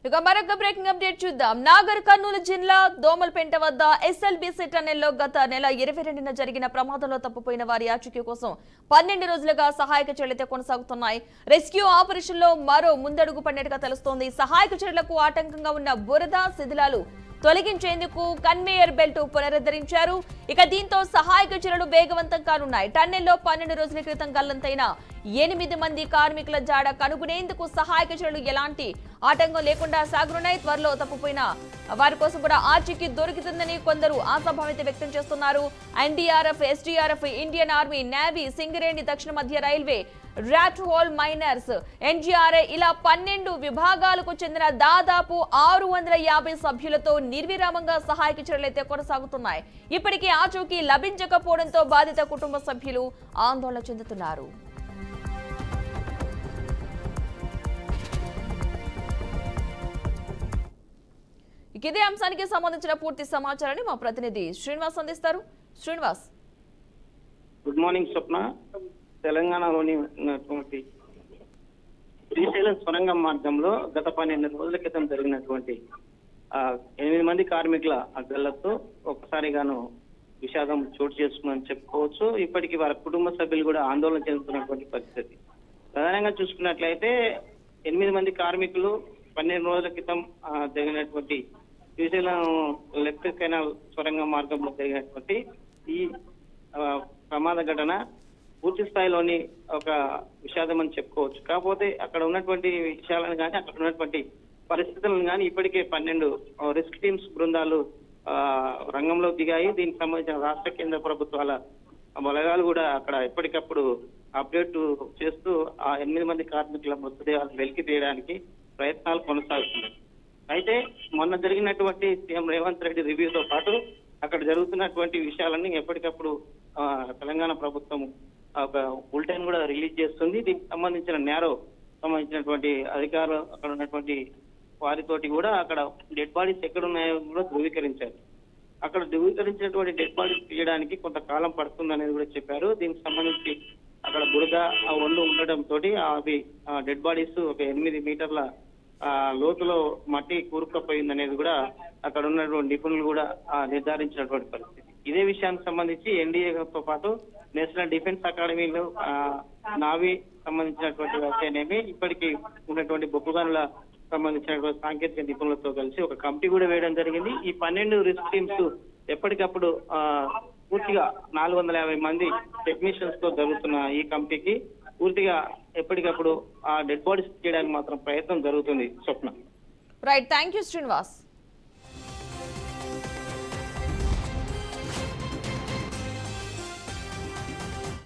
ఇక మరొక breaking update చూద్దాం. నాగర్ కర్నూలు జిల్లా దోమల్పేంట వద్ద ఎస్ఎల్బీసీ టన్నెల్లో గత నెల 22న జరిగిన ప్రమాదంలో తప్పిపోయిన వారి ఆచూకీ కోసం 12 రోజులుగా సహాయక చర్యలు కొనసాగుతున్నాయి. రెస్క్యూ ఆపరేషన్ లో మరో ముందడుగు పడినట్టుగా తెలుస్తోంది. సహాయక చర్యలకు ఆటంకంగా ఉన్న బురద శిథిలాలు తొలగించేందుకు కన్వేయర్ బెల్ట్ పునరుద్ధరించారు. ఇక దీంతో సహాయక చర్యలు వేగవంతం కానున్నాయి. టన్నెల్లో 12 రోజుల క్రితం గల్లంతైన 8 మంది కార్మికుల జాడ కనుగొనేందుకు సహాయక చర్యలు ఎలాంటి ఆటంకం లేకుండా సాగనున్నాయి. త్వరలో తప్పిపోయిన వారి కోసం కూడా ఆచూకీ దొరుకుతుందని కొందరు ఆశాభావం వ్యక్తం చేస్తున్నారు. NDRF, SDRF, Indian army, navy, Singareni, దక్షిణ మధ్య railway, rot whole miners, NGRI ఇలా 12 విభాగాలకు చెందిన దాదాపు 650 సభ్యులతో నిర్విరామంగా సహాయక చర్యలైతే కొనసాగుతున్నాయి. ఇప్పటికీ ఆచూకీ లభించకపోవడంతో బాధిత కుటుంబ సభ్యులు ఆందోళన చెందుతున్నారు. ఇదే అంశానికి సంబంధించిన పూర్తి సమాచారాన్ని మా ప్రతినిధి శ్రీనివాస్ అందిస్తారు. శ్రీనివాస్, గుడ్ మార్నింగ్ స్వప్న. తెలంగాణలోని ఉన్నటువంటి శ్రీశైలం సొరంగం మార్గంలో గత 12 రోజుల క్రితం జరిగినటువంటి 8 మంది కార్మికుల గల్లతో ఒక్కసారిగాను విషాదం చోటు చేసుకుందని చెప్పుకోవచ్చు. ఇప్పటికీ వారి కుటుంబ సభ్యులు కూడా ఆందోళన చెందుతున్నటువంటి పరిస్థితి. ప్రధానంగా చూసుకున్నట్లయితే 8 మంది కార్మికులు 12 రోజుల క్రితం జరిగినటువంటి శ్రీశైలం లెఫ్ట్ కెనాల్ సొరంగం మార్గంలో జరిగినటువంటి ఈ ప్రమాద ఘటన పూర్తి స్థాయిలోని ఒక విషాదం అని చెప్పుకోవచ్చు. కాకపోతే అక్కడ ఉన్నటువంటి విషయాలను కానీ అక్కడ ఉన్నటువంటి పరిస్థితులను కానీ ఇప్పటికే 12 రిస్క్ టీమ్స్ బృందాలు రంగంలో దిగాయి. దీనికి సంబంధించిన రాష్ట్ర కేంద్ర ప్రభుత్వాల బలగాలు కూడా అక్కడ ఎప్పటికప్పుడు అప్డేట్ చేస్తూ ఆ 8 మంది కార్మికుల మృతదేహాలు వెలికి తీయడానికి ప్రయత్నాలు కొనసాగుతున్నాయి. అయితే మొన్న జరిగినటువంటి సీఎం రేవంత్ రెడ్డి రివ్యూతో పాటు అక్కడ జరుగుతున్నటువంటి విషయాలన్నీ ఎప్పటికప్పుడు తెలంగాణ ప్రభుత్వం ఒక బులెటిన్ కూడా రిలీజ్ చేస్తుంది. దీనికి సంబంధించిన సంబంధించినటువంటి అధికారులు అక్కడ ఉన్నటువంటి వారితోటి కూడా అక్కడ డెడ్ బాడీస్ ఎక్కడ ఉన్నాయో కూడా ధృవీకరించారు. అక్కడ ధృవీకరించినటువంటి డెడ్ బాడీస్ తీయడానికి కొంతకాలం పడుతుంది అనేది కూడా చెప్పారు. దీనికి సంబంధించి అక్కడ బురద ఒండు ఉండటంతో అవి డెడ్ బాడీస్ ఒక 8 మీటర్ల లోతులో మట్టి కూరుకుపోయింది అనేది కూడా అక్కడ ఉన్నటువంటి నిపుణులు కూడా నిర్ధారించినటువంటి పరిస్థితి. ఇదే విషయానికి సంబంధించి ఎన్డీఏతో పాటు నేషనల్ డిఫెన్స్ అకాడమీలో నావీ సంబంధించినటువంటి వ్యవసాయనేమి ఇప్పటికీ ఉన్నటువంటి బొగ్గుగనుల సంబంధించినటువంటి సాంకేతిక నిపుణులతో కలిసి ఒక కమిటీ కూడా వేయడం జరిగింది. ఈ 12 రిస్క్ టీమ్స్ ఎప్పటికప్పుడు పూర్తిగా 450 మంది టెక్నీషియన్స్ తో జరుగుతున్న ఈ కమిటీకి పూర్తిగా ఎప్పటికప్పుడు ఆ డెడ్ బాడీస్ చేయడానికి మాత్రం ప్రయత్నం జరుగుతుంది. Swapna. Right, thank you Srinivas.